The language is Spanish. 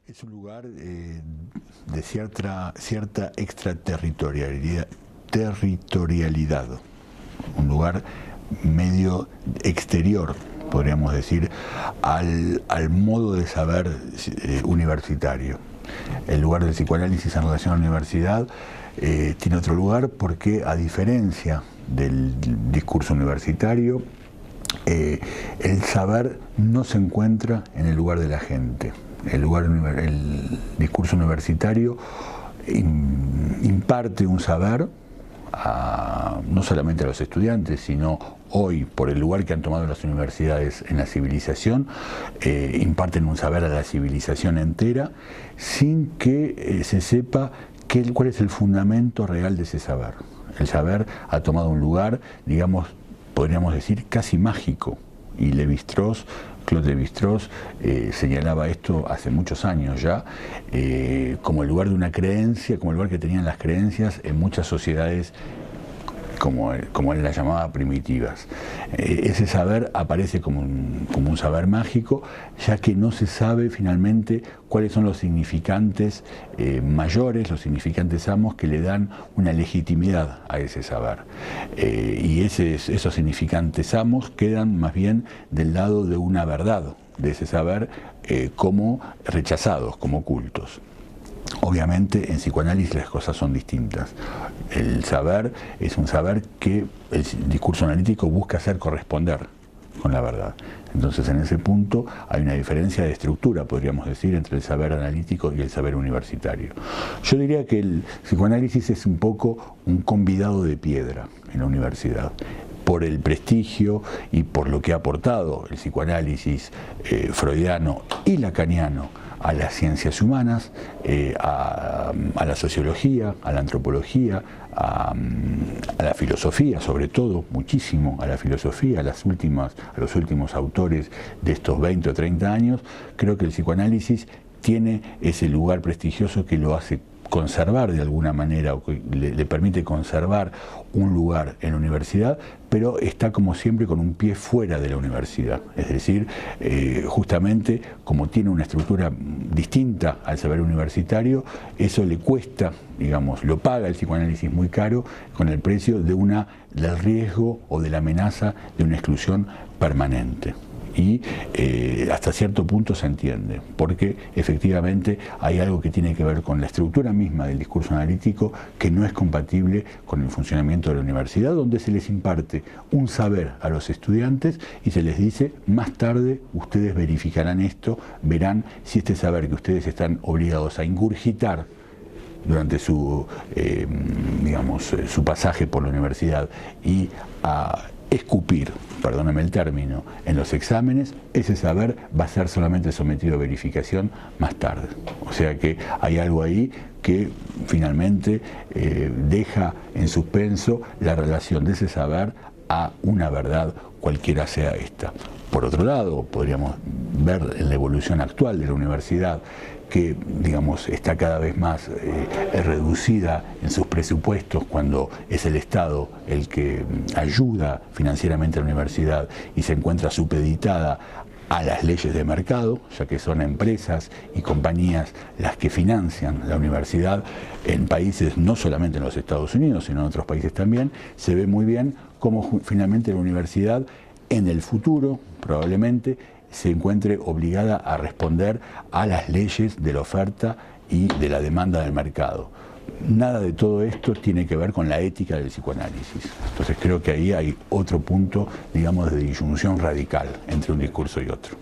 Es un lugar de cierta extraterritorialidad, un lugar medio exterior, podríamos decir, al modo de saber universitario. El lugar del psicoanálisis en relación a la universidad tiene otro lugar porque, a diferencia del discurso universitario, el saber no se encuentra en el lugar de la gente. El discurso universitario imparte un saber no solamente a los estudiantes, sino hoy, por el lugar que han tomado las universidades en la civilización, imparten un saber a la civilización entera sin que se sepa cuál es el fundamento real de ese saber. El saber ha tomado un lugar, digamos, podríamos decir, casi mágico, y Claude Lévi-Strauss señalaba esto hace muchos años ya, como el lugar de una creencia, como el lugar que tenían las creencias en muchas sociedades, como él las llamaba, primitivas. Ese saber aparece como un saber mágico, ya que no se sabe finalmente cuáles son los significantes mayores, los significantes amos que le dan una legitimidad a ese saber. Y esos significantes amos quedan más bien del lado de una verdad de ese saber, como rechazados, como ocultos. Obviamente en psicoanálisis las cosas son distintas. El saber es un saber que el discurso analítico busca hacer corresponder con la verdad. Entonces, en ese punto hay una diferencia de estructura, podríamos decir, entre el saber analítico y el saber universitario. Yo diría que el psicoanálisis es un poco un convidado de piedra en la universidad, por el prestigio y por lo que ha aportado el psicoanálisis freudiano y lacaniano a las ciencias humanas, a la sociología, a la antropología, a la filosofía, sobre todo, muchísimo a la filosofía, a los últimos autores de estos 20 o 30 años. Creo que el psicoanálisis tiene ese lugar prestigioso que lo hace conservar de alguna manera, o que le permite conservar un lugar en la universidad, pero está, como siempre, con un pie fuera de la universidad. Es decir, justamente como tiene una estructura distinta al saber universitario, eso le cuesta, digamos, lo paga el psicoanálisis muy caro, con el precio del riesgo o de la amenaza de una exclusión permanente. Y hasta cierto punto se entiende, porque efectivamente hay algo que tiene que ver con la estructura misma del discurso analítico que no es compatible con el funcionamiento de la universidad, donde se les imparte un saber a los estudiantes y se les dice: más tarde ustedes verificarán esto, verán si este saber que ustedes están obligados a ingurgitar durante su pasaje por la universidad y a escupir, perdóname el término, en los exámenes, ese saber va a ser solamente sometido a verificación más tarde. O sea que hay algo ahí que finalmente deja en suspenso la relación de ese saber a una verdad, cualquiera sea esta. Por otro lado, podríamos ver en la evolución actual de la universidad que, digamos, está cada vez más reducida en sus presupuestos, cuando es el Estado el que ayuda financieramente a la universidad y se encuentra supeditada a las leyes de mercado, ya que son empresas y compañías las que financian la universidad en países, no solamente en los Estados Unidos, sino en otros países también. Se ve muy bien cómo finalmente la universidad en el futuro probablemente se encuentre obligada a responder a las leyes de la oferta y de la demanda del mercado. Nada de todo esto tiene que ver con la ética del psicoanálisis. Entonces creo que ahí hay otro punto, digamos, de disyunción radical entre un discurso y otro.